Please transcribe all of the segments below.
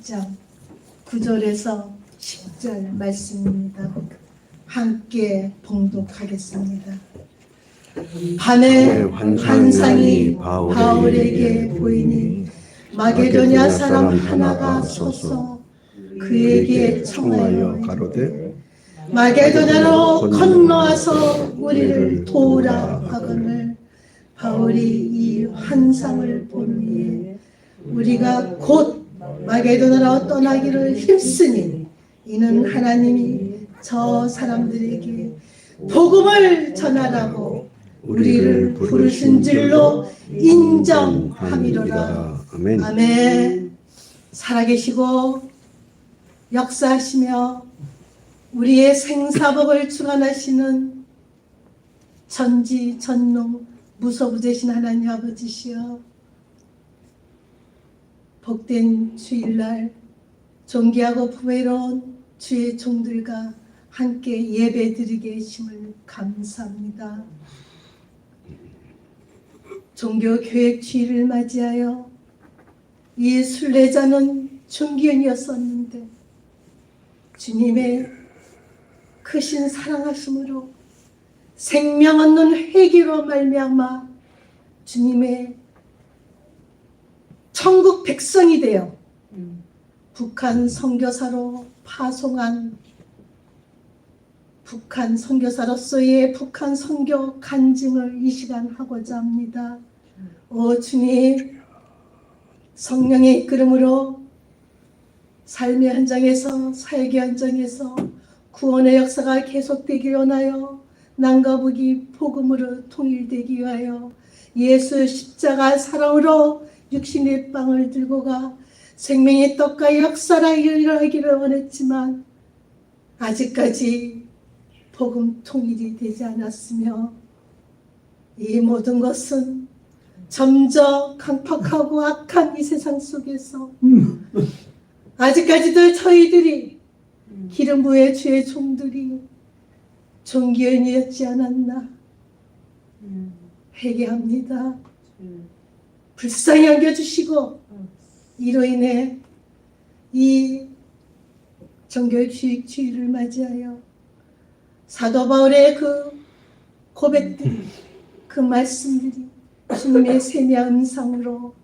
16장 9절에서 10절 말씀입니다. 함께 봉독하겠습니다. 밤에 환상이 바울에게 보이니 마게도냐 사람 하나가 서서 그에게 청하여 가로되 마게도냐로 건너와서 우리를 도우라 하거늘 바울이 이 환상을 본 후에 우리가 곧 마게도냐로 떠나기를 힘쓰니 이는 하나님이 저 사람들에게 복음을 전하라고 우리를 부르신 줄로 인정함이로라. 아멘. 아멘. 살아계시고 역사하시며 우리의 생사복을 주관하시는 전지전능 무소부재신 하나님 아버지시여, 복된 주일날 존귀하고 부외로운 주의 종들과 함께 예배드리게 하심을 감사합니다. 종교교획 주일을 맞이하여 이 순례자는 중기현이었었는데 주님의 크신 사랑하심으로 생명 얻는 회개로 말미암아 주님의 천국 백성이 되어 북한 선교사로 파송한 북한 선교사로서의 북한 선교 간증을 이 시간 하고자 합니다. 오 주님, 성령의 이끌음으로 삶의 현장에서, 사역의 현장에서 구원의 역사가 계속되기 원하여 남과 북이 복음으로 통일되기 위하여 예수 십자가 사랑으로 육신의 빵을 들고 가 생명의 떡과 역사를 일어나기를 원했지만 아직까지 복음 통일이 되지 않았으며 이 모든 것은 점점 강팍하고 악한 이 세상 속에서 아직까지도 저희들이 기름 부의 주의 종들이 종기현이었지 않았나 회개합니다. 불쌍히 여겨주시고 이로 인해 이 종교주의 주의를 맞이하여 사도 바울의 그 고백들이, 그 말씀들이 주님의 세미한 음성으로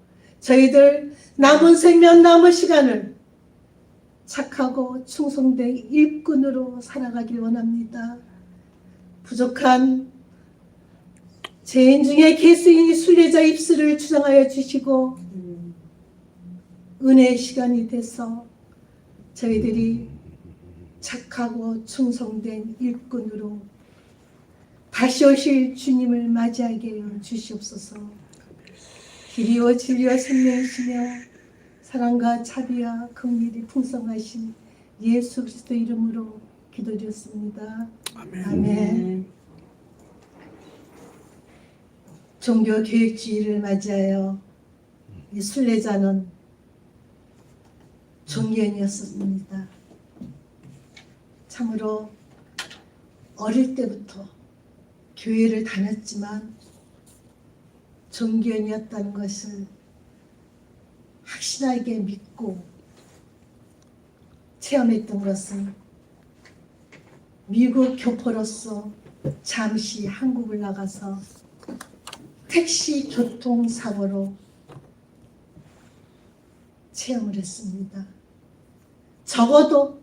저희들 남은 생명, 남은 시간을 착하고 충성된 일꾼으로 살아가길 원합니다. 부족한 죄인 중에 개수인 순례자 입술을 주장하여 주시고 은혜의 시간이 돼서 저희들이 착하고 충성된 일꾼으로 다시 오실 주님을 맞이하게 하여 주시옵소서. 길이요 진리와 생명이시며 사랑과 자비와 긍휼이 풍성하신 예수 그리스도 이름으로 기도드렸습니다. 아멘. 아멘. 종교교육주의를 맞이하여 이 순례자는 종기현이었습니다. 참으로 어릴 때부터 교회를 다녔지만 종기현이었다는 것을 확신하게 믿고 체험했던 것은 미국 교포로서 잠시 한국을 나가서 택시 교통사고로 체험을 했습니다. 적어도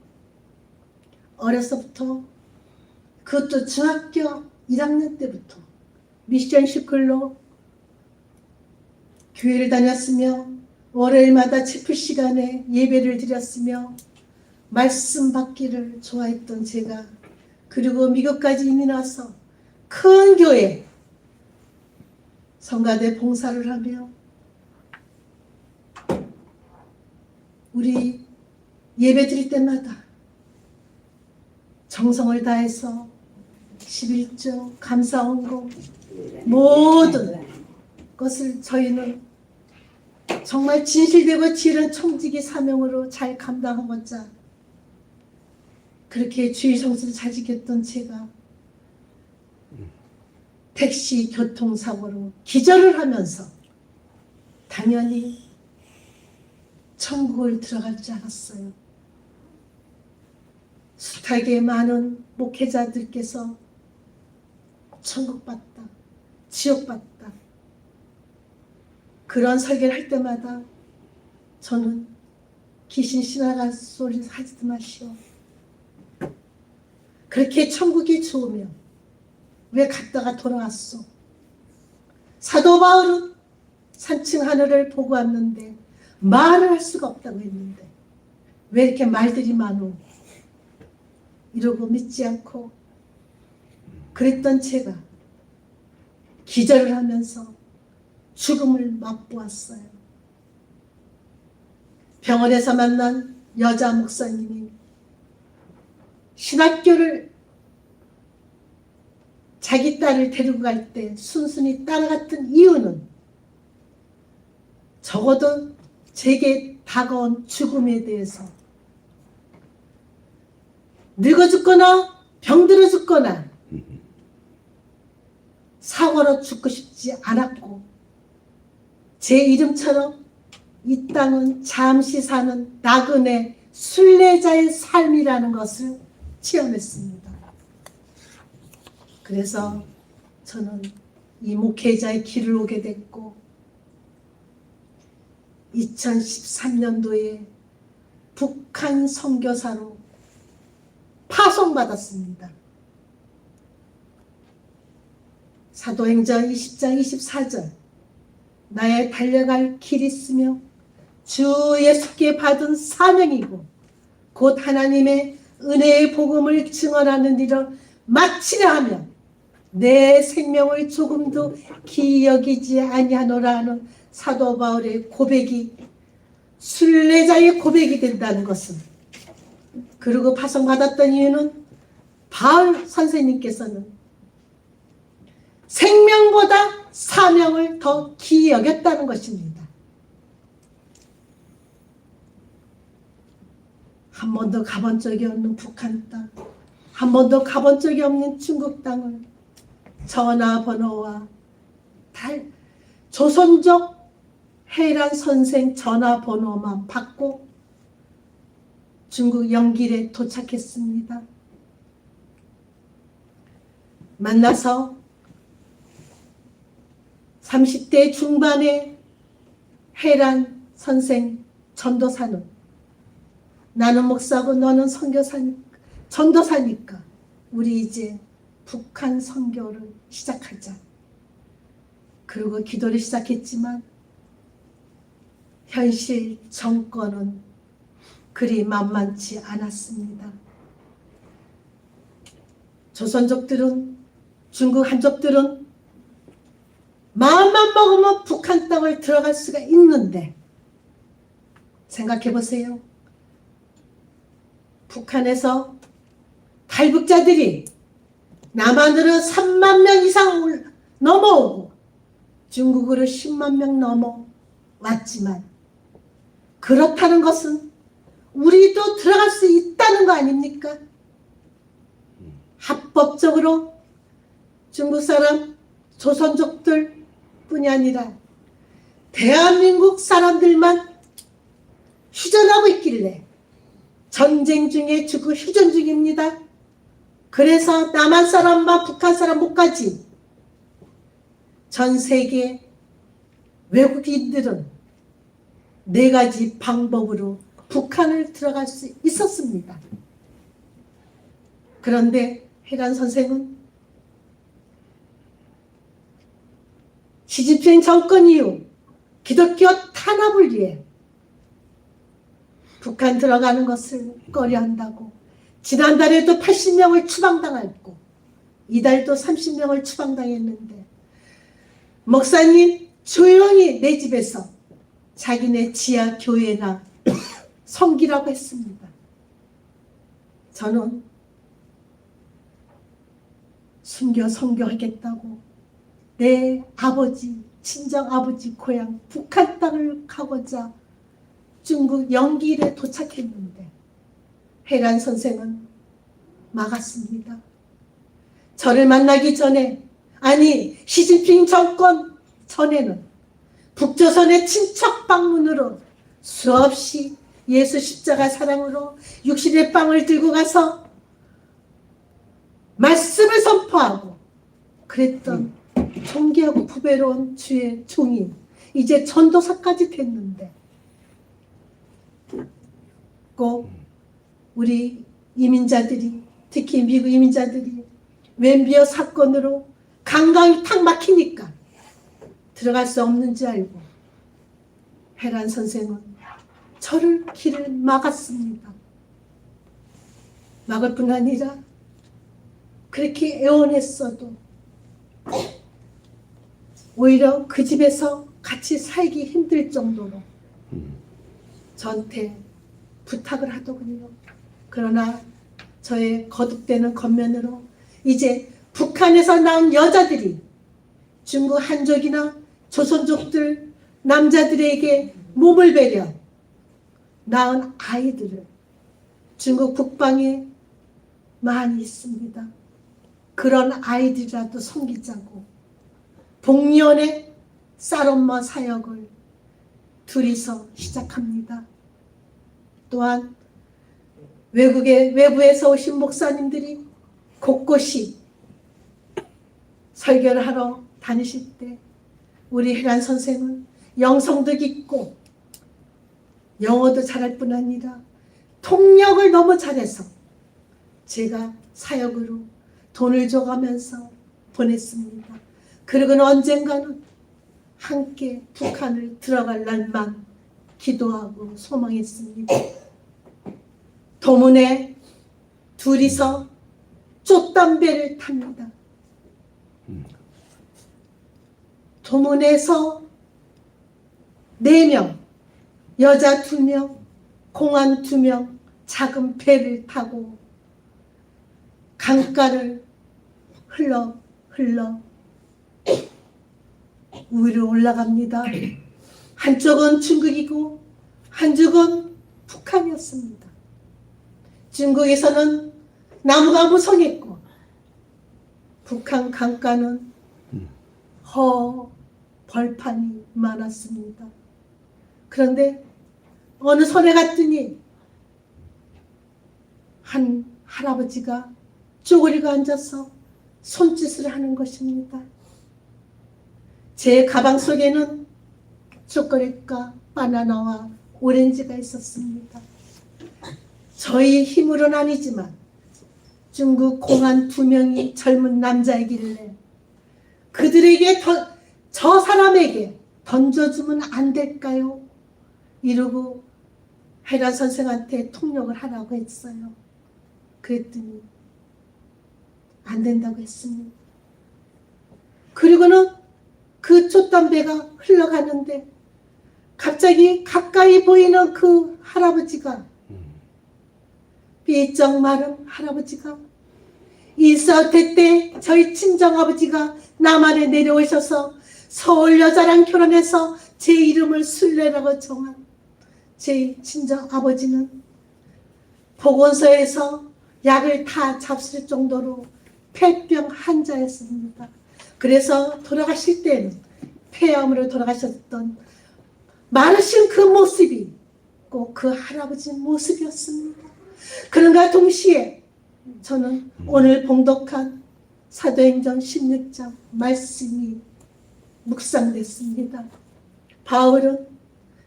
어려서부터, 그것도 중학교 1학년 때부터 미션 시클로 교회를 다녔으며 월요일마다 체프 시간에 예배를 드렸으며 말씀 받기를 좋아했던 제가, 그리고 미국까지 이민 와서 큰 교회 성가대 봉사를 하며 우리 예배 드릴 때마다 정성을 다해서 11조 감사원고 모든 것을 저희는 정말 진실되고 지혜로운 청지기 사명으로 잘 감당하고자 그렇게 주의 성수를 잘 지켰던 제가 택시 교통사고로 기절을 하면서 당연히 천국을 들어갈 줄 알았어요. 숱하게 많은 목회자들께서 천국 봤다, 지옥 봤다, 그런 설교를 할 때마다 저는 귀신 지나간 소리 하지도 마시오. 그렇게 천국이 좋으면 왜 갔다가 돌아왔어? 사도 바울은 3층 하늘을 보고 왔는데 말을 할 수가 없다고 했는데 왜 이렇게 말들이 많어? 이러고 믿지 않고 그랬던 제가 기절을 하면서 죽음을 맛보았어요. 병원에서 만난 여자 목사님이 신학교를 자기 딸을 데리고 갈 때 순순히 따라갔던 이유는 적어도 제게 다가온 죽음에 대해서 늙어 죽거나 병들어 죽거나 사고로 죽고 싶지 않았고 제 이름처럼 이 땅은 잠시 사는 나그네 순례자의 삶이라는 것을 체험했습니다. 그래서 저는 이 목회자의 길을 오게 됐고 2013년도에 북한 선교사로 파송받았습니다. 사도행전 20장 24절 나의 달려갈 길이 있으며 주 예수께 받은 사명이고 곧 하나님의 은혜의 복음을 증언하는 일을 마치려 하며 내 생명을 조금도 기여기지 아니하노라 하는 사도 바울의 고백이 순례자의 고백이 된다는 것은, 그리고 파송받았던 이유는 바울 선생님께서는 생명보다 사명을 더 기이 여겼다는 것입니다. 한 번도 가본 적이 없는 북한 땅, 한 번도 가본 적이 없는 중국 땅을 전화번호와 조선족 해란 선생 전화번호만 받고 중국 영길에 도착했습니다. 만나서 30대 중반의 해란 선생 전도사는 나는 목사고 너는 전도사니까 우리 이제 북한 선교를 시작하자. 그리고 기도를 시작했지만 현실 정권은 그리 만만치 않았습니다. 조선족들은, 중국 한족들은 마음만 먹으면 북한 땅을 들어갈 수가 있는데, 생각해 보세요. 북한에서 탈북자들이 남한으로 3만 명 이상 넘어오고 중국으로 10만 명 넘어왔지만, 그렇다는 것은 우리도 들어갈 수 있다는 거 아닙니까? 합법적으로 중국 사람, 조선족들 뿐이 아니라 대한민국 사람들만 휴전하고 있길래 전쟁 중에 죽고 휴전 중입니다. 그래서 남한 사람과 북한 사람 못 가지. 전 세계 외국인들은 4가지 방법으로 북한을 들어갈 수 있었습니다. 그런데 해란 선생은 시진핑 정권 이후 기독교 탄압을 위해 북한 들어가는 것을 꺼려한다고 지난달에도 80명을 추방당했고 이달도 30명을 추방당했는데, 목사님 조용히 내 집에서 자기네 지하 교회나 섬기라고 했습니다. 저는 순교 선교하겠다고 내 아버지, 친정 아버지 고향 북한 땅을 가고자 중국 영길에 도착했는데 해란 선생은 막았습니다. 저를 만나기 전에, 아니 시진핑 정권 전에는 북조선의 친척 방문으로 수없이 예수 십자가 사랑으로 육신의 빵을 들고 가서 말씀을 선포하고 그랬던 존귀하고 부배로운 주의 종이 이제 전도사까지 됐는데 꼭 우리 이민자들이, 특히 미국 이민자들이 웬비어 사건으로 관광이 탁 막히니까 들어갈 수 없는 줄 알고 헤란 선생은 저를 길을 막았습니다. 막을 뿐 아니라 그렇게 애원했어도 오히려 그 집에서 같이 살기 힘들 정도로 저한테 부탁을 하더군요. 그러나 저의 거듭되는 겉면으로 이제 북한에서 나온 여자들이 중국 한족이나 조선족들 남자들에게 몸을 베려 낳은 아이들을 중국 북방에 많이 있습니다. 그런 아이들이라도 섬기자고 복면의 쌀엄마 사역을 둘이서 시작합니다. 또한 외부에서 오신 목사님들이 곳곳이 설교를 하러 다니실 때 우리 혜란 선생은 영성도 깊고 영어도 잘할 뿐 아니라 통역을 너무 잘해서 제가 사역으로 돈을 줘가면서 보냈습니다. 그리고는 언젠가는 함께 북한을 들어갈 날만 기도하고 소망했습니다. 도문에 둘이서 쫓담배를 탑니다. 도문에서 4명, 여자 2명, 공안 2명, 작은 배를 타고 강가를 흘러 위로 올라갑니다. 한쪽은 중국이고 한쪽은 북한이었습니다. 중국에서는 나무가 무성했고 북한 강가는 벌판이 많았습니다. 그런데 어느 손에 갔더니 한 할아버지가 쪼그리고 앉아서 손짓을 하는 것입니다. 제 가방 속에는 초콜릿과 바나나와 오렌지가 있었습니다. 저희 힘으로는 아니지만 중국 공안 2명이 젊은 남자이길래 그들에게 저 사람에게 던져주면 안 될까요? 이러고 혜란 선생한테 통역을 하라고 했어요. 그랬더니 안 된다고 했습니다. 그리고는 그 촛담배가 흘러가는데 갑자기 가까이 보이는 그 할아버지가 비쩍 마른 할아버지가 일사후퇴 때 저희 친정아버지가 남한에 내려오셔서 서울 여자랑 결혼해서 제 이름을 순례라고 정한 제 친정아버지는 보건소에서 약을 다 잡술 정도로 폐병 환자였습니다. 그래서 돌아가실 때는 폐암으로 돌아가셨던 마르신 그 모습이 꼭 그 할아버지 모습이었습니다. 그런가 동시에 저는 오늘 봉독한 사도행전 16장 말씀이 묵상됐습니다. 바울은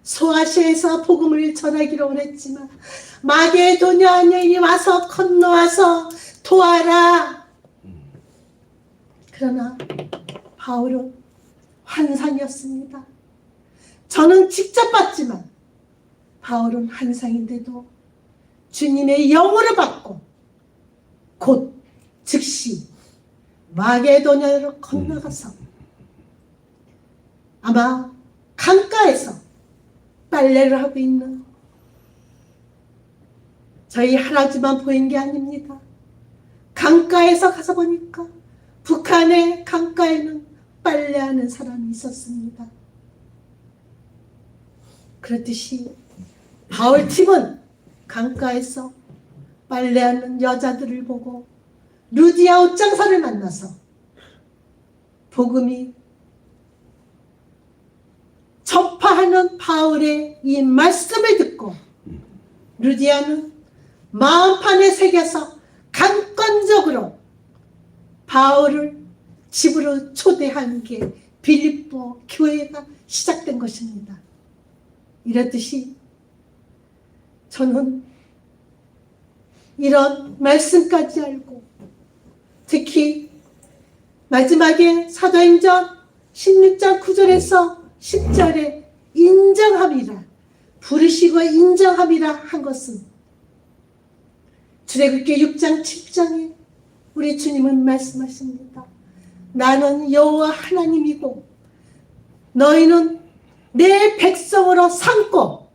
소아시아에서 복음을 전하기로 원했지만 마게도냐에 와서 건너와서 도와라. 그러나 바울은 환상이었습니다. 저는 직접 봤지만 바울은 환상인데도 주님의 영으로 받고 곧 즉시 마게도냐로 건너가서 아마 강가에서 빨래를 하고 있는 저희 할아버지만 보인 게 아닙니다. 강가에서 가서 보니까 북한의 강가에는 빨래하는 사람이 있었습니다. 그렇듯이 바울 팀은 강가에서 빨래하는 여자들을 보고 루디아 옷장사를 만나서 복음이 전파하는 바울의 이 말씀을 듣고 루디아는 마음판에 새겨서 강권적으로 바울을 집으로 초대한 게 빌립보 교회가 시작된 것입니다. 이렇듯이 저는 이런 말씀까지 알고 특히 마지막에 사도행전 16장 9절에서 10절에 인정함이라, 부르시고 인정함이라 한 것은 출애굽기 6장 7장에 우리 주님은 말씀하십니다. 나는 여호와 하나님이고 너희는 내 백성으로 삼고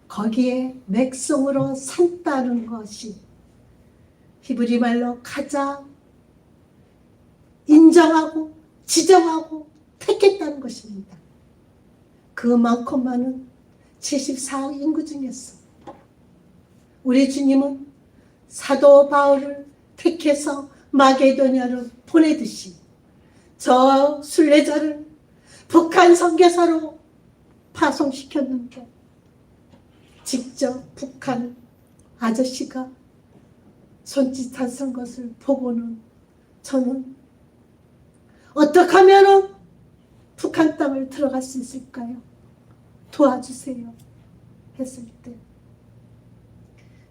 거기에 백성으로 삼다는 것이 히브리 말로 가장 인정하고 지정하고 택했다는 것입니다. 그 많고 많은 74억 인구 중에서 우리 주님은 사도 바울을 택해서 마게도냐로 보내듯이 저 순례자를 북한 선교사로 파송시켰는데 직접 북한 아저씨가 손짓한 것을 보고는 저는 어떻게 하면 북한 땅을 들어갈 수 있을까요? 도와주세요 했을 때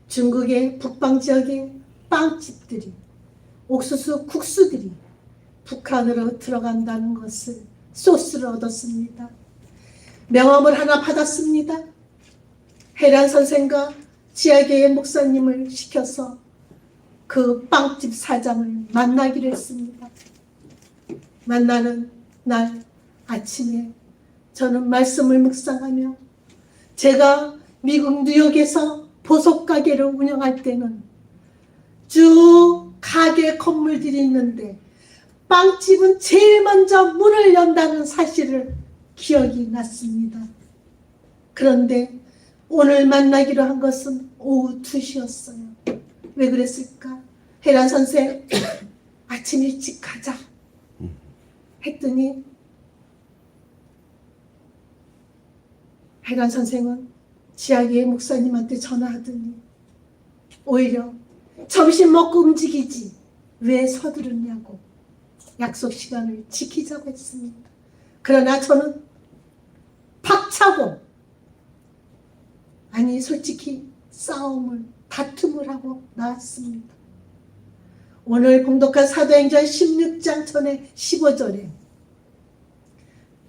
중국의 북방 지역의 빵집들이, 옥수수 국수들이 북한으로 들어간다는 것을 소스를 얻었습니다. 명함을 하나 받았습니다. 해란 선생과 지하교회 목사님을 시켜서 그 빵집 사장을 만나기로 했습니다. 만나는 날 아침에 저는 말씀을 묵상하며 제가 미국 뉴욕에서 보석 가게를 운영할 때는 쭉 가게 건물들이 있는데 빵집은 제일 먼저 문을 연다는 사실을 기억이 났습니다. 그런데 오늘 만나기로 한 것은 오후 2시였어요. 왜 그랬을까? 해란 선생 아침 일찍 가자 했더니 해란 선생은 지하교회 목사님한테 전화하더니 오히려 점심 먹고 움직이지 왜 서두르냐고 약속 시간을 지키자고 했습니다. 그러나 저는 박차고 아니 솔직히 다툼을 하고 나왔습니다. 오늘 봉독한 사도행전 16장 전에 15절에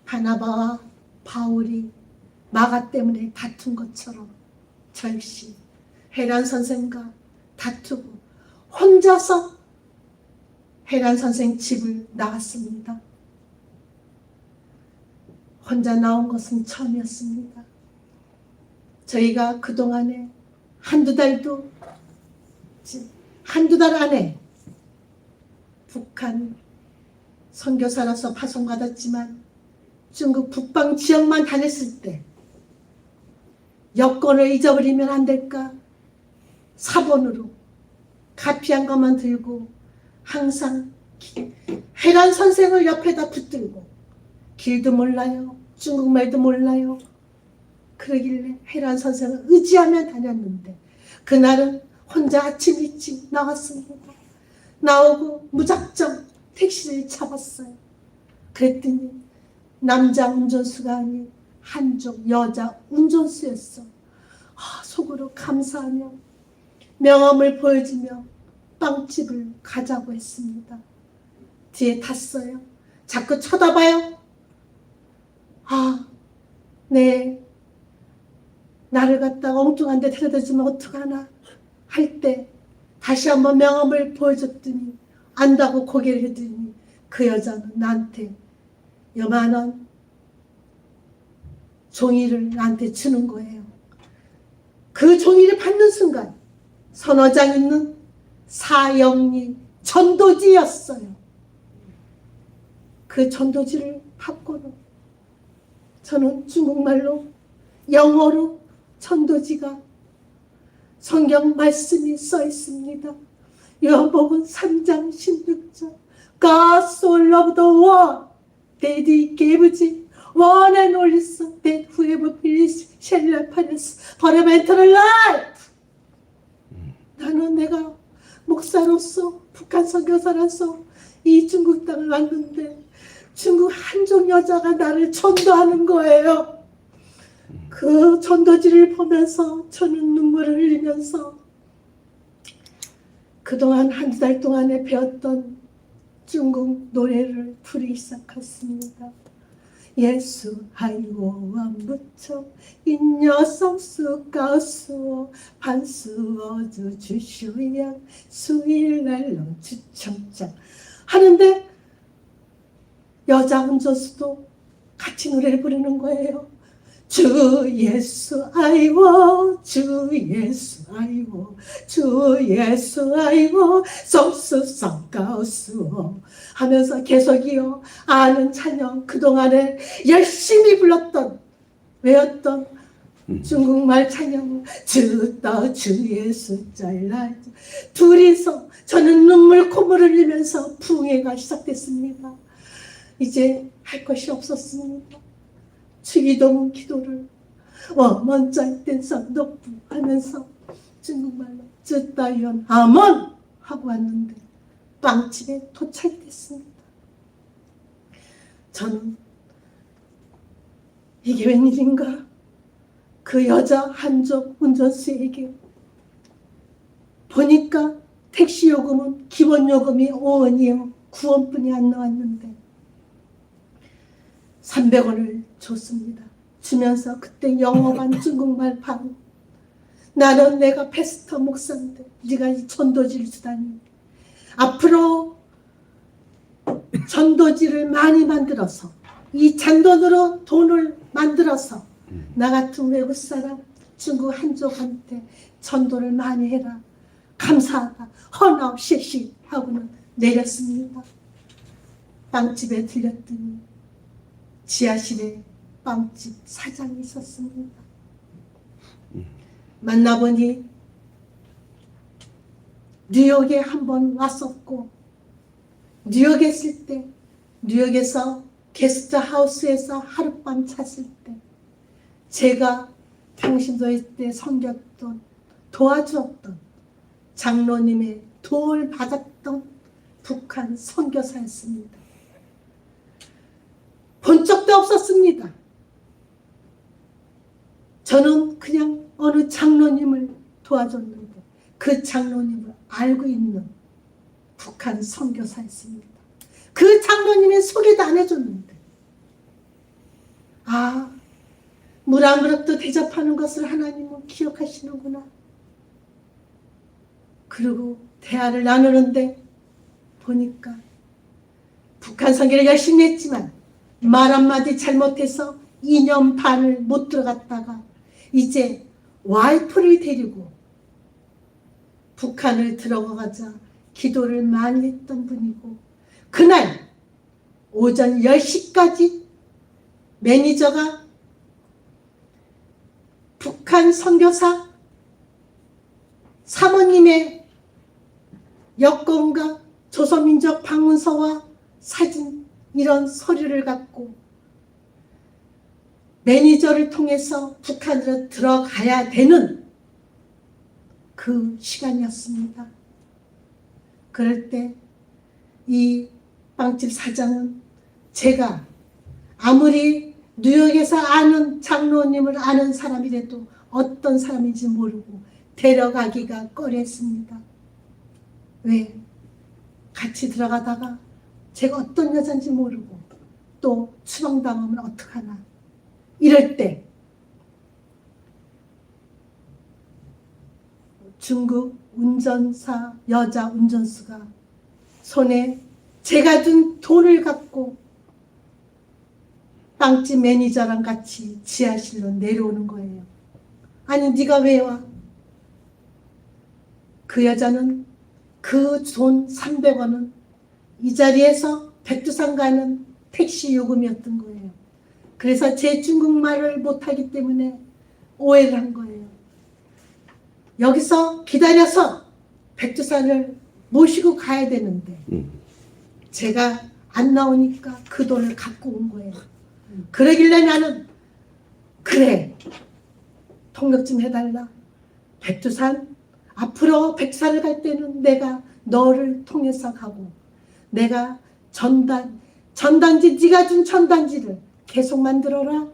바나바와 바울이 마가 때문에 다툰 것처럼 저 역시 해란 선생과 다투고 혼자서 해란 선생 집을 나갔습니다. 혼자 나온 것은 처음이었습니다. 저희가 그동안에 한두 달 안에 북한 선교사로서 파송받았지만 중국 북방 지역만 다녔을 때 여권을 잊어버리면 안 될까? 사본으로 카피한 것만 들고 항상 해란 선생을 옆에다 붙들고 길도 몰라요. 중국말도 몰라요. 그러길래 해란 선생을 의지하며 다녔는데 그날은 혼자 아침 일찍 나왔습니다. 나오고 무작정 택시를 잡았어요. 그랬더니 남자 운전수가 아닌 한쪽 여자 운전수였어. 속으로 감사하며 명함을 보여주며 빵집을 가자고 했습니다. 뒤에 탔어요. 자꾸 쳐다봐요. 네. 나를 갖다가 엉뚱한 데 데려다주면 어떡하나 할 때 다시 한번 명함을 보여줬더니 안다고 고개를 해더니 그 여자는 나한테 요만한 종이를 나한테 주는 거예요. 그 종이를 받는 순간 서너 장 있는 사형리 전도지였어요. 그 전도지를 받고는 저는 중국말로 영어로 전도지가 성경 말씀이 써 있습니다. 요한복음 3장 16절 God so loved the world that he gave his One and only Son, that whoever believes shall not perish, but have eternal life. 나는 내가 목사로서, 북한 선교사로서 이 중국 땅을 왔는데 중국 한족 여자가 나를 전도하는 거예요. 그 전도지를 보면서 저는 눈물을 흘리면서 그동안 한 달 동안에 배웠던 중국 노래를 부르기 시작했습니다. 예수 하이고와 무척 인여성수 가수어 반수어주 주쇼양 수일날로 주청장 하는데 여자 운전수도 같이 노래를 부르는 거예요. 주 예수 아이고 주 예수 아이고 주 예수 아이고 성수 성가수어 하면서 계속이요 아는 찬양 그동안에 열심히 불렀던 외웠던 중국말 찬양 주다 주 예수 잘라 둘이서 저는 눈물 콧물을 흘리면서 부흥회가 시작됐습니다. 이제 할 것이 없었습니다. 주기도문 기도를 원문짤 쌍덕부 하면서 중국말로 쯔따이언 아몬 하고 왔는데 빵집에 도착됐습니다. 저는 이게 웬일인가 그 여자 한족 운전수에게 보니까 택시 요금은 기본 요금이 5원이요 9원뿐이 안 나왔는데 300원을 줬습니다. 주면서 그때 영어 반 중국말 반 나는 내가 패스터 목사인데 네가 이 전도지를 주다니 앞으로 전도지를 많이 만들어서 이 잔돈으로 돈을 만들어서 나 같은 외국 사람 중국 한족한테 전도를 많이 해라. 감사하다. 헌어 시시 하고는 내렸습니다. 빵집에 들렸더니 지하실에 빵집 사장이 있었습니다. 만나보니 뉴욕에 한번 왔었고 뉴욕에 있을 때 뉴욕에서 게스트하우스에서 하룻밤 잤을 때 제가 평신도에 때 섬겼던 도와주었던 장로님의 도움을 받았던 북한 선교사였습니다. 본 적도 없었습니다. 저는 그냥 어느 장로님을 도와줬는데 그 장로님을 알고 있는 북한 선교사였습니다. 그 장로님의 소개도 안 해줬는데 아, 물 한 그릇도 대접하는 것을 하나님은 기억하시는구나. 그리고 대화를 나누는데 보니까 북한 선교를 열심히 했지만 말 한마디 잘못해서 2년 반을 못 들어갔다가 이제 와이프를 데리고 북한을 들어가자 기도를 많이 했던 분이고 그날 오전 10시까지 매니저가 북한 선교사 사모님의 여권과 조선민족 방문서와 사진 이런 서류를 갖고 매니저를 통해서 북한으로 들어가야 되는 그 시간이었습니다. 그럴 때 이 빵집 사장은 제가 아무리 뉴욕에서 아는 장로님을 아는 사람이라도 어떤 사람인지 모르고 데려가기가 꺼렸습니다. 왜? 같이 들어가다가 제가 어떤 여자인지 모르고 또 추방당하면 어떡하나. 이럴 때 중국 운전사 여자 운전수가 손에 제가 준 돈을 갖고 빵집 매니저랑 같이 지하실로 내려오는 거예요. 아니 네가 왜 와? 그 여자는 그 돈 300원은 이 자리에서 백두산 가는 택시 요금이었던 거예요. 그래서 제 중국말을 못하기 때문에 오해를 한 거예요. 여기서 기다려서 백두산을 모시고 가야 되는데 제가 안 나오니까 그 돈을 갖고 온 거예요. 그러길래 나는 그래, 통역 좀 해달라. 백두산 앞으로 백산을 갈 때는 내가 너를 통해서 가고, 내가 전단지 네가 준 전단지를 계속 만들어라.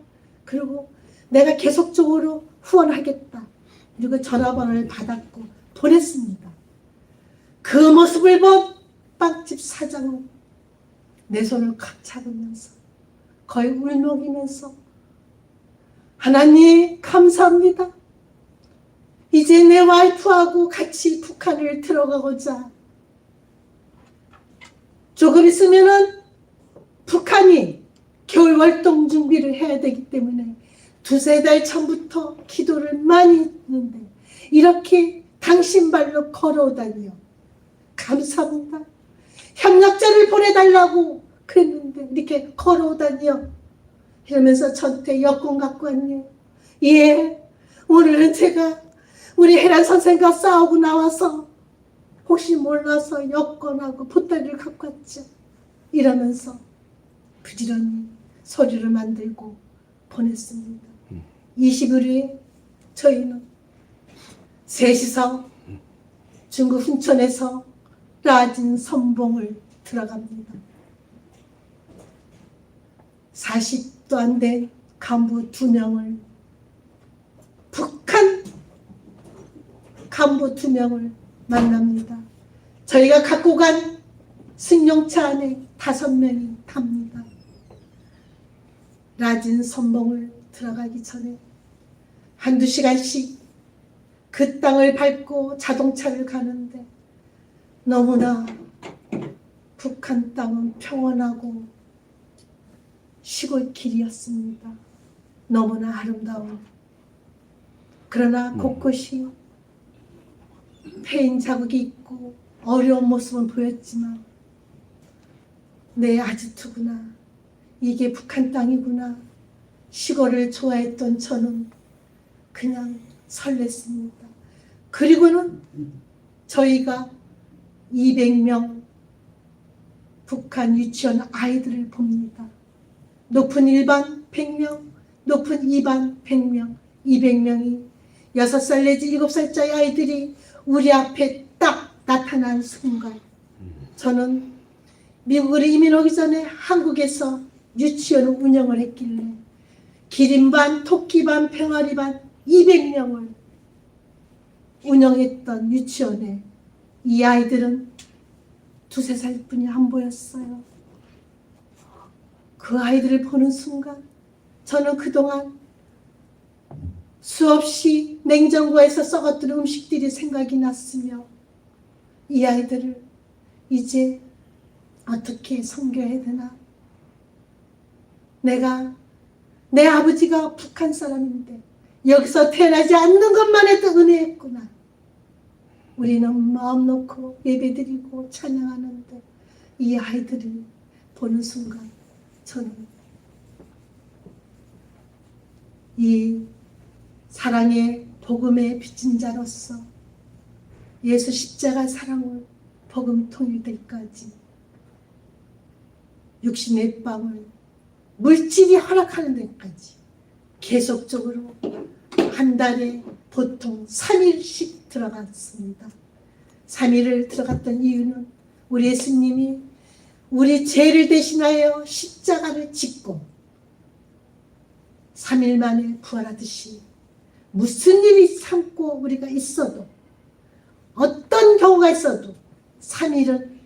그리고 내가 계속적으로 후원하겠다. 그리고 전화번호를 받았고 보냈습니다. 그 모습을 본 빵집 사장은 내 손을 꽉 잡으면서 거의 울먹이면서 하나님 감사합니다. 이제 내 와이프하고 같이 북한을 들어가고자, 조금 있으면은 북한이 겨울 활동 준비를 해야 되기 때문에 두세 달 전부터 기도를 많이 했는데 이렇게 당신 발로 걸어오다니요. 감사합니다. 협력자를 보내달라고 그랬는데 이렇게 걸어오다니요. 이러면서 저한테 여권 갖고 왔네요. 예, 오늘은 제가 우리 혜란 선생과 싸우고 나와서 혹시 몰라서 여권하고 보따리를 갖고 왔죠. 이러면서 부지런히 서류를 만들고 보냈습니다. 20일 후에 저희는 셋이서 중국 훈천에서 라진 선봉을 들어갑니다. 40도 안 된 간부 2명을, 북한 간부 2명을 만납니다. 저희가 갖고 간 승용차 안에 5명이 탑니다. 라진 선봉을 들어가기 전에 한두 시간씩 그 땅을 밟고 자동차를 가는데 너무나 북한 땅은 평온하고 시골길이었습니다. 너무나 아름다운, 그러나 곳곳이 폐인 자국이 있고 어려운 모습은 보였지만 내 아지트구나, 이게 북한 땅이구나, 시골을 좋아했던 저는 그냥 설렜습니다. 그리고는 저희가 200명 북한 유치원 아이들을 봅니다. 높은 1반 100명, 높은 2반 100명, 200명이 6살 내지 7살짜리 아이들이 우리 앞에 딱 나타난 순간, 저는 미국으로 이민 오기 전에 한국에서 유치원을 운영을 했길래 기린반, 토끼반, 병아리반 200명을 운영했던 유치원에 이 아이들은 2~3살 뿐이 안 보였어요. 그 아이들을 보는 순간 저는 그동안 수없이 냉장고에서 썩었던 음식들이 생각이 났으며 이 아이들을 이제 어떻게 섬겨야 되나? 내 아버지가 북한 사람인데 여기서 태어나지 않는 것만 해도 은혜했구나. 우리는 마음 놓고 예배드리고 찬양하는데 이 아이들이 보는 순간 저는 이 사랑의 복음의 빚진 자로서 예수 십자가 사랑을 복음 통일될 때까지 육신의 빵을 물질이 허락하는 데까지 계속적으로 한 달에 보통 3일씩 들어갔습니다. 3일을 들어갔던 이유는 우리 예수님이 우리 죄를 대신하여 십자가를 짓고 3일 만에 부활하듯이 무슨 일이 참고 우리가 있어도, 어떤 경우가 있어도 3일은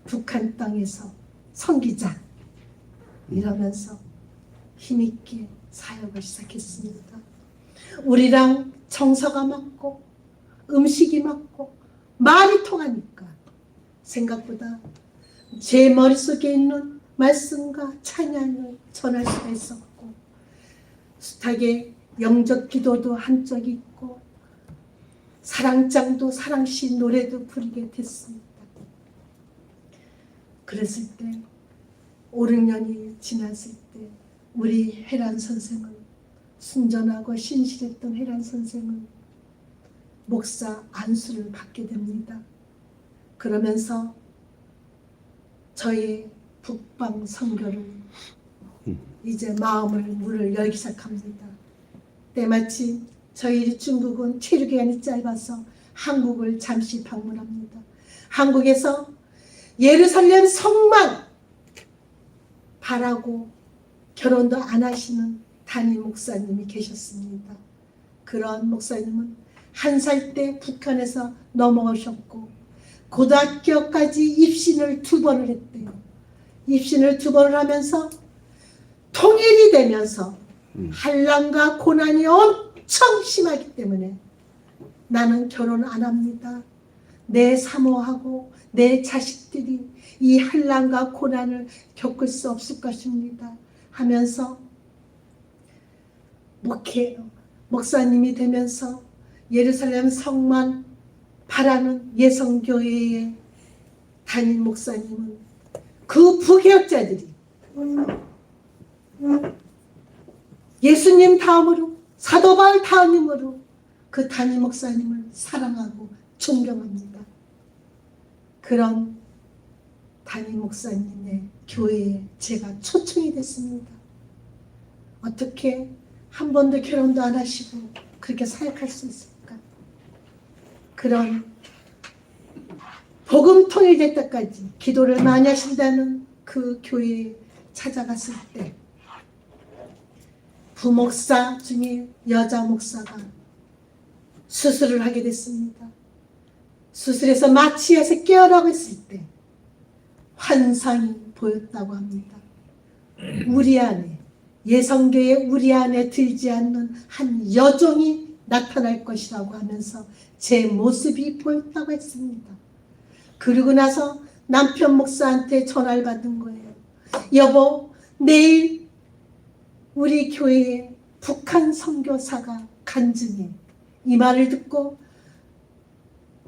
북한 땅에서 섬기자 이러면서 힘있게 사역을 시작했습니다. 우리랑 정서가 맞고 음식이 맞고 말이 통하니까 생각보다 제 머릿속에 있는 말씀과 찬양을 전할 수가 있었고, 숱하게 영적 기도도 한 적이 있고 사랑장도 사랑시 노래도 부르게 됐습니다. 그랬을 때 5, 6년이 지났을 때 우리 혜란 선생은, 순전하고 신실했던 혜란 선생은 목사 안수를 받게 됩니다. 그러면서 저의 북방 선교를 이제 마음을 문을 열기 시작합니다. 때마침 저희 중국은 체류기간이 짧아서 한국을 잠시 방문합니다. 한국에서 예루살렘 성만 바라고 결혼도 안 하시는 담임 목사님이 계셨습니다. 그런 목사님은 1살 때 북한에서 넘어오셨고 고등학교까지 입신을 2번을 했대요. 입신을 2번을 하면서 통일이 되면서 한란과 고난이 엄청 심하기 때문에 나는 결혼 안 합니다. 내 사모하고 내 자식들이 이 한란과 고난을 겪을 수 없을 것입니다 하면서 목사님이 되면서 예루살렘 성만 바라는 예성교회의 담임 목사님은 그 부개혁자들이 예수님 다음으로 사도 바울 다음으로 그 담임 목사님을 사랑하고 존경합니다. 그런 담임 목사님의 교회에 제가 초청이 됐습니다. 어떻게 한 번도 결혼도 안 하시고 그렇게 사역할 수 있을까? 그런 복음 통일될 때까지 기도를 많이 하신다는 그 교회에 찾아갔을 때 부목사 중에 여자 목사가 수술을 하게 됐습니다. 수술해서 마취해서 깨어나고 있을 때 환상이 보였다고 합니다. 우리 안에 예성교회 우리 안에 들지 않는 한 여종이 나타날 것이라고 하면서 제 모습이 보였다고 했습니다. 그리고 나서 남편 목사한테 전화를 받은 거예요. 여보, 내일 우리 교회에 북한 선교사가 간증해. 이 말을 듣고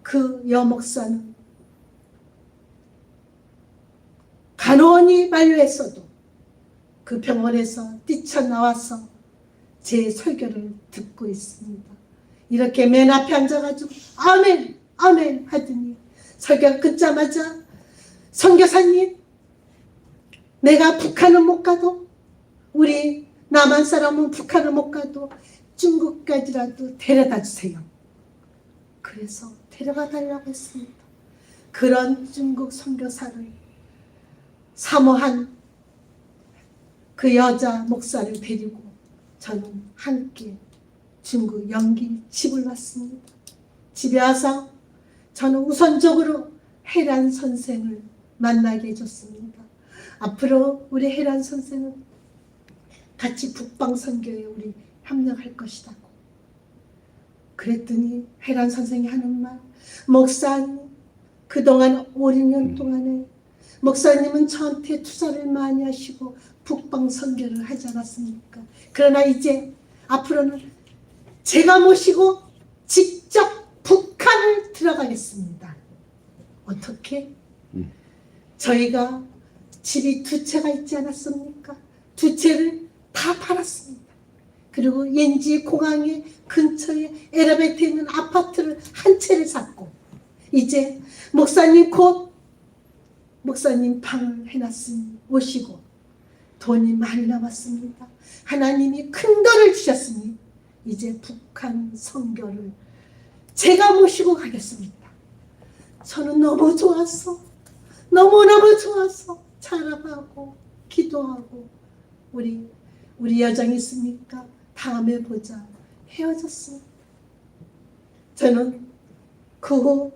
그 여목사는 간호원이 만류했어도 그 병원에서 뛰쳐나와서 제 설교를 듣고 있습니다. 이렇게 맨 앞에 앉아가지고 아멘 아멘 하더니 설교가 끝자마자 선교사님, 내가 북한은 못 가도 우리 남한 사람은 북한을 못 가도 중국까지라도 데려다 주세요. 그래서 데려가 달라고 했습니다. 그런 중국 선교사를 사모한 그 여자 목사를 데리고 저는 함께 중국 영기 집을 왔습니다. 집에 와서 저는 우선적으로 혜란 선생을 만나게 해줬습니다. 앞으로 우리 혜란 선생은 같이 북방선교에 우리 협력할 것이라고. 그랬더니 혜란 선생이 하는 말, 목사님, 그동안 5, 6년 동안에 목사님은 저한테 투자를 많이 하시고 북방선교를 하지 않았습니까? 그러나 이제 앞으로는 제가 모시고 직접 북한을 들어가겠습니다. 어떻게? 저희가 집이 2채가 있지 않았습니까? 2채를 다 팔았습니다. 그리고 옌지 공항의 근처에 에라베트에 있는 아파트를 1채를 샀고 이제 목사님 곧 목사님 방을 해놨으니 오시고 돈이 많이 남았습니다. 하나님이 큰 돈을 주셨으니 이제 북한 선교를 제가 모시고 가겠습니다. 저는 너무 좋았어. 너무너무 좋았어. 자랑하고 기도하고 우리 여정이 있으니까 다음에 보자. 헤어졌습니다. 저는 그 후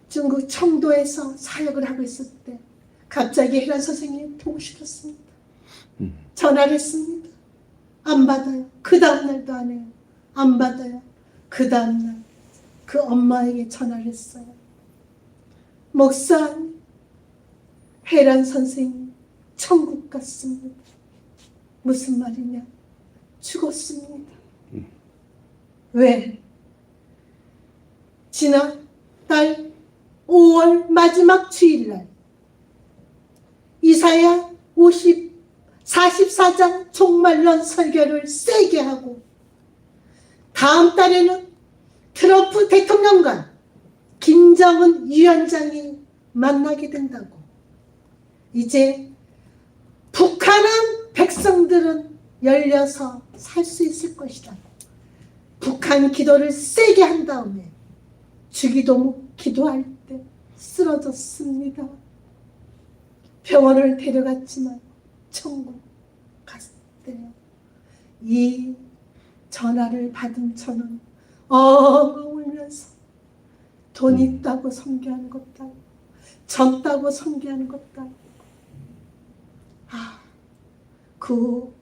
중국 청도에서 사역을 하고 있을 때 갑자기 혜란 선생님 보고 싶었습니다. 전화를 했습니다. 안 받아요. 그 다음날도 안 해요. 안 받아요. 그 다음날 그 엄마에게 전화를 했어요. 목사님, 혜란 선생님 천국 갔습니다. 무슨 말이냐? 죽었습니다. 왜? 지난달 5월 마지막 주일날 이사야 44장 종말론 설교를 세게 하고 다음 달에는 트럼프 대통령과 김정은 위원장이 만나게 된다고. 이제 북한은 백성들은 열려서 살 수 있을 것이다. 북한 기도를 세게 한 다음에 주기도목 기도할 때 쓰러졌습니다. 병원을 데려갔지만 천국 갔대요. 이 전화를 받은 저는 엉엉 울면서 돈 있다고 선교하는 것도 아니고 젊다고 선교하는 것도 아니고 그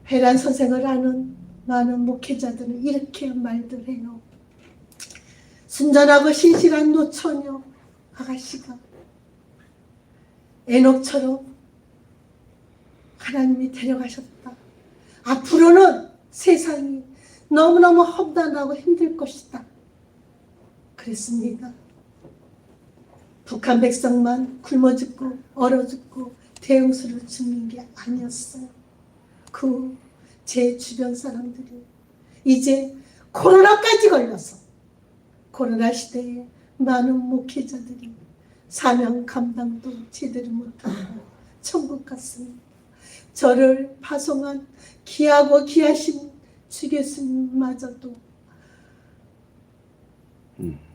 회란 선생을 아는 많은 목회자들은 이렇게 말들 해요. 순전하고 신실한 노처녀 아가씨가 에녹처럼 하나님이 데려가셨다. 앞으로는 세상이 너무너무 험난하고 힘들 것이다. 그랬습니다. 북한 백성만 굶어 죽고 얼어 죽고 대응수를 죽는 게 아니었어요. 제 주변 사람들이 이제 코로나까지 걸려서 코로나 시대에 많은 목회자들이 사명 감당도 제대로 못하고 천국 갔습니다. 저를 파송한 귀하고 귀하신 주 교수님마저도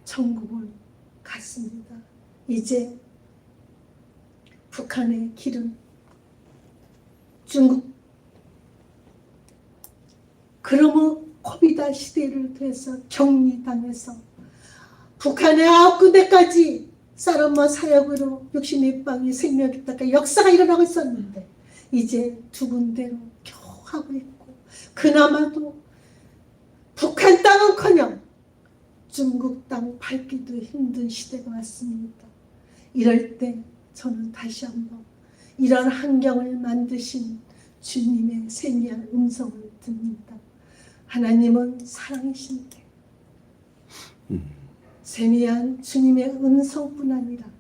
천국을 갔습니다. 이제 북한의 길은 중국 그러므 코비다 시대를 통해서 격리당해서 북한의 9군데까지 사람마 사역으로 64방이 생명했다가 역사가 일어나고 있었는데 이제 2군데로 겨우 하고 있고 그나마도 북한 땅은커녕 중국 땅 밟기도 힘든 시대가 왔습니다. 이럴 때 저는 다시 한번 이런 환경을 만드신 주님의 세미한 음성을 듣는다. 하나님은 사랑이신데 세미한 주님의 음성뿐 아니라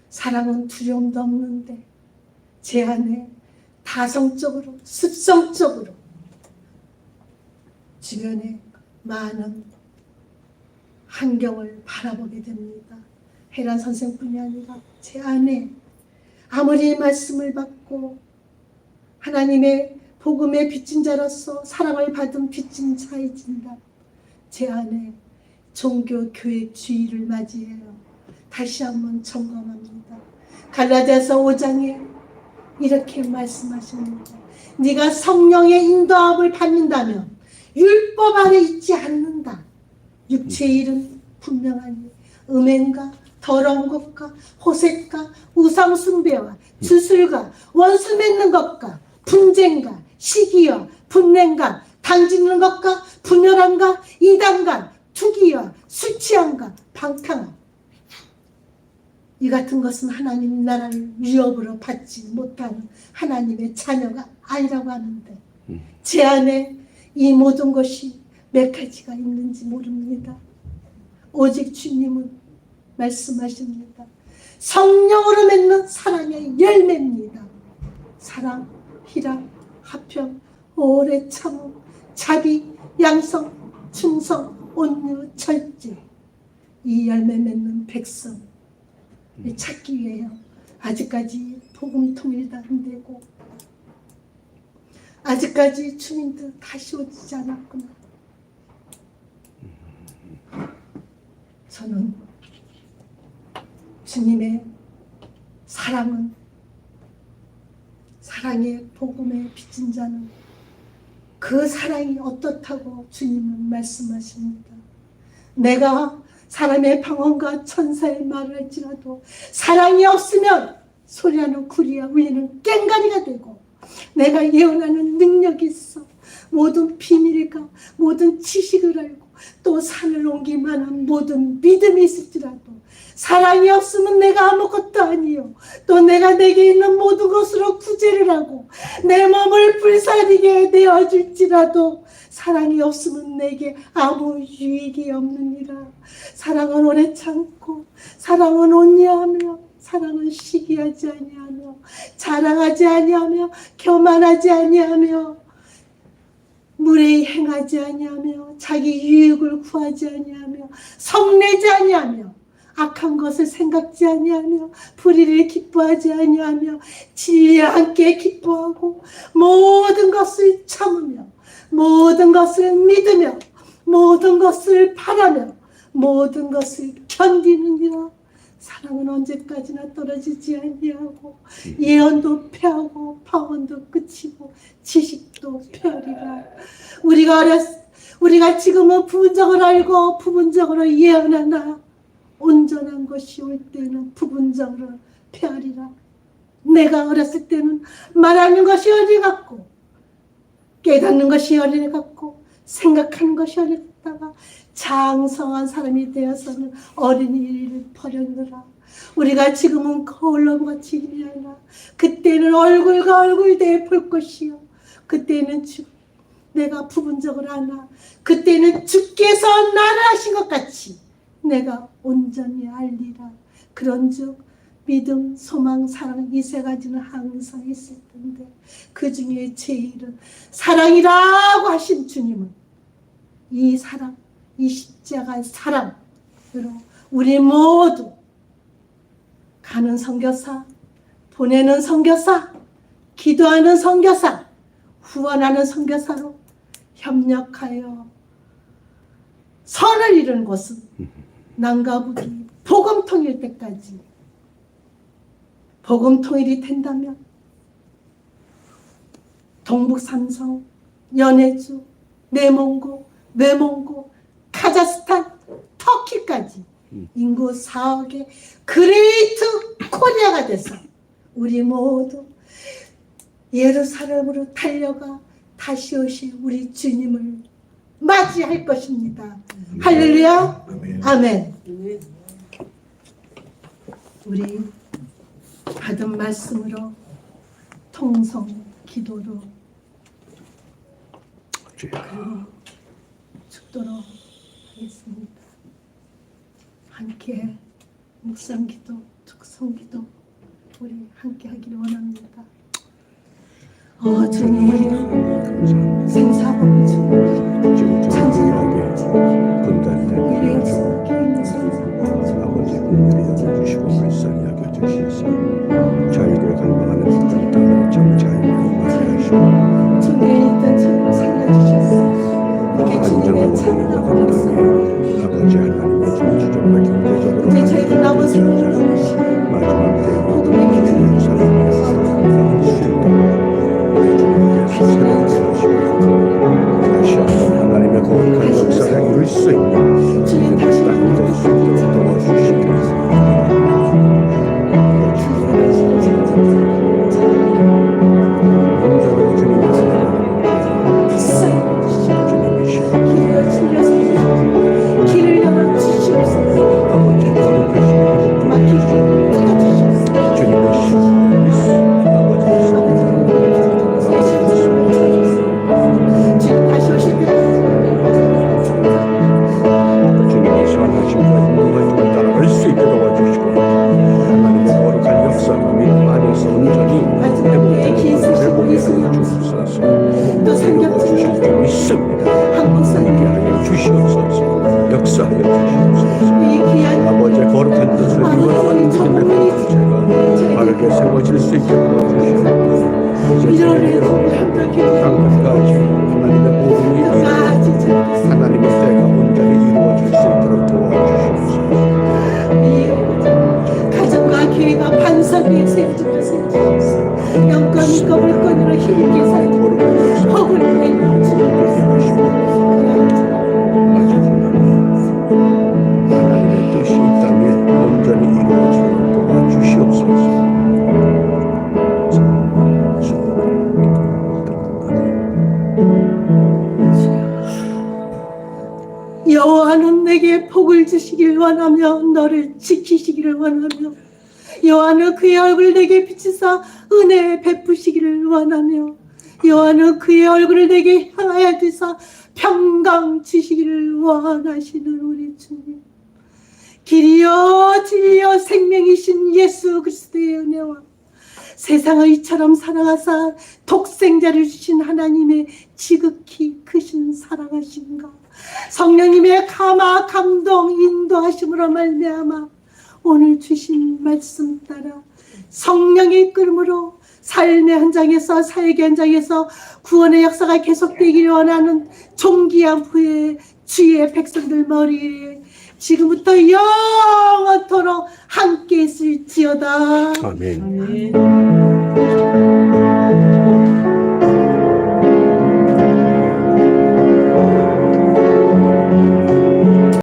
사랑은 두려움도 없는데 제 안에 다성적으로 습성적으로 주변에 많은 환경을 바라보게 됩니다. 헤란 선생뿐이 아니라 제 안에 아무리 말씀을 받고 하나님의 복음의 빚진 자로서 사랑을 받은 빚진 자이진다. 제 안에 종교 교회 주의를 맞이해요. 다시 한번 점검합니다. 갈라디아서 5장에 이렇게 말씀하십니다. 네가 성령의 인도함을 받는다면 율법 아래 있지 않는다. 육체의 일은 분명하니 음행과 더러운 것과 호색과 우상숭배와 주술과 원수 맺는 것과 분쟁과 시기와 분냉과 당짓는 것과 분열함과 이단과 투기와 수치함과 방탕함 이 같은 것은 하나님 나라를 위협으로 받지 못하는 하나님의 자녀가 아니라고 하는데 제 안에 이 모든 것이 몇 가지가 있는지 모릅니다. 오직 주님은 말씀하십니다. 성령으로 맺는 사랑의 열매입니다. 사랑, 희락, 화평, 오래 참음, 자비, 양성, 충성, 온유, 절제 이 열매 맺는 백성을 찾기 위해요. 아직까지 복음 통일도 안 되고 아직까지 주님도 다시 오지 않았구나. 저는 주님의 사랑은 사랑의 복음에 빚진 자는 그 사랑이 어떻다고 주님은 말씀하십니다. 내가 사람의 방언과 천사의 말을 할지라도 사랑이 없으면 소리하는 구리와 울리는 꽹가리가 되고 내가 예언하는 능력이 있어 모든 비밀과 모든 지식을 알고 또 산을 옮길 만한 모든 믿음이 있을지라도 사랑이 없으면 내가 아무것도 아니요. 또 내가 내게 있는 모든 것으로 구제를 하고 내 몸을 불사르게 내어줄지라도 사랑이 없으면 내게 아무 유익이 없느니라. 사랑은 오래 참고 사랑은 온유하며 사랑은 시기하지 아니하며 자랑하지 아니하며 교만하지 아니하며 무례히 행하지 아니하며 자기 유익을 구하지 아니하며 성내지 아니하며 악한 것을 생각지 아니하며 불의를 기뻐하지 아니하며 진리와 함께 기뻐하고 모든 것을 참으며 모든 것을 믿으며 모든 것을 바라며 모든 것을 견디느니라. 사랑은 언제까지나 떨어지지 아니하고 예언도 패하고 방언도 끝이고 지식도 펴리라. 우리가 지금은 부분적으로 알고 부분적으로 예언하나 온전한 것이 올 때는 부분적으로 펴리라. 내가 어렸을 때는 말하는 것이 어리 같고 깨닫는 것이 어리 같고 생각하는 것이 어리 같다가 장성한 사람이 되어서는 어린이를 버렸느라. 우리가 지금은 거울로같이 일하나 그때는 얼굴과 얼굴 대해 볼 것이요 그때는 내가 부분적으로 하나 그때는 주께서 나를 하신 것 같이 내가 온전히 알리라. 그런즉 믿음, 소망, 사랑 이 세 가지는 항상 있을 텐데 그 중에 제일은 사랑이라고 하신 주님은 이 사랑, 이 십자가의 사랑으로 우리 모두 가는 선교사, 보내는 선교사, 기도하는 선교사, 후원하는 선교사로 협력하여 선을 이루는 것은 남과 북이 복음 통일 때까지 복음 통일이 된다면 동북 삼성, 연해주, 내몽고, 외몽고, 카자흐스탄, 터키까지 인구 4억의 그레이트 코리아가 돼서 우리 모두 예루살렘으로 달려가 다시 오실 우리 주님을 맞이할 것입니다. 할렐루야. 아멘. 우리 받은 말씀으로 통성 기도로 그리고 죽도록 하겠습니다. 함께 묵상기도, tuk성기도 우리 함께 하기를 원합니다. 주님, 생사복주 찬송하게 분단된 아버지 분들이 여겨주시고 불쌍히 여겨주시서 자유를 갈망하는 이 땅에 참 자유를 임하게 하시고 주님의 있던 참 살려주셨어. 이게 주님의 참으로 땅에 아버지 하나님의 정치적으로 경제적으로 이제 저희들 남은 생을 마지막 때에 복음의 기도를 사랑을 할수 있도록 주님께서 새롭게 하시고 다시 한번 하나님의 거룩한 역사를 이룰 수 있는 주님 다시 땅이 될 수 있도록 도와주시옵소서. 온전히 주님의 주님이시여 길을 열어주시옵소서. 아버지 거룩하시고 막히시옵소서. 주님이시여 주님 다시 오실 때 주님의 선하심과 인도가 따라갈 수 있게 도와주시고 하나님의 거룩한 역사 및 안에서 온전히 회복되는 것을 보게 하여 주옵소서. 도와주실 줄 믿습니다. 함께 하여 주시옵소서. 역사하여 주시옵소서. 아버지의 거룩한 뜻을 이루어나가는 믿음의 공동체가 바르게 세워질 수 있게 도와주시옵소서. 이제 땅끝까지 하나님의 모든 일이 하나님의 때가 온전히 이루어질 수 있도록 도와주시옵소서. 가정과 교회가 반석이 세워주옵소서. 영권과 물권으로 힘있게 살고 복을 내는 하나님의 뜻이 이 땅에 온전히 이루어지도록 도와주시옵소서. 여호와는 내게 복을 주시길 원하며 너를 지키시기를 원하며 여호와는 그의 얼굴을 내게 비치사 은혜 베푸시기를 원하며 여호와는 그의 얼굴을 내게 향하여 드사 평강 주시기를 원하시는 우리 주님, 길이요 진리요 생명이신 예수 그리스도의 은혜와 세상을 이처럼 사랑하사 독생자를 주신 하나님의 지극히 크신 사랑하심과 성령님의 감화 감동 인도하심으로 말미암아 오늘 주신 말씀 따라 성령의 이끌음으로 삶의 현장에서 사역의 현장에서 구원의 역사가 계속되기를 원하는 존귀한 후에 주의 백성들 머리에 지금부터 영원토록 함께 있을지어다. 아멘. 아멘.